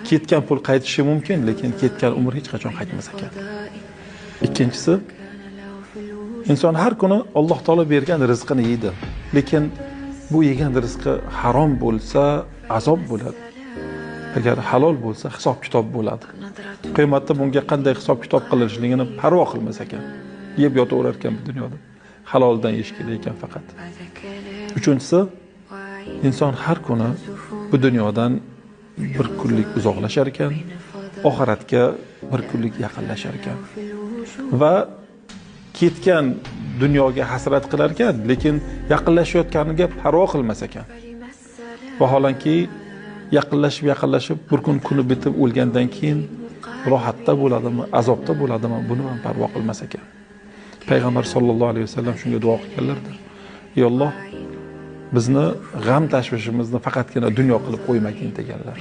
Ketgan pul qaytishi mumkin, lekin ketgan umr hech qachon qaytmas ekan. Ikkinchisi, inson har kuni Alloh taolo bergan rizqini yeydi, lekin bu yegan rizqi harom bo'lsa, azob bo'ladi. Agar halol bo'lsa, hisob-kitob bo'ladi. Qiyomatda bunga qanday hisob-kitob qilinishligini parvo qilmas ekan. Yeb yotaverar ekan bu dunyoda. Haloldan yeyish kerak ekan faqat. Uchinchisi, inson har kuni bu dunyodan bir kunlik uzoqlashar ekan, oxiratga bir kunlik yaqinlashar ekan. Va ketgan dunyoga hasrat qilar ekan, lekin yaqinlashayotganiga parvo qilmas ekan. Vaholanki yaqinlashib bir kuni bitib o'lgandan keyin rohatda bo'ladimi, azobda bo'ladimi, buni ham parvo qilmas ekan. Payg'ambar sollallohu alayhi vasallam shunga duo qilganlardi. Ey Alloh, bizni g'am tashvishimizni faqatgina dunyo qilib qo'ymagin deganlar.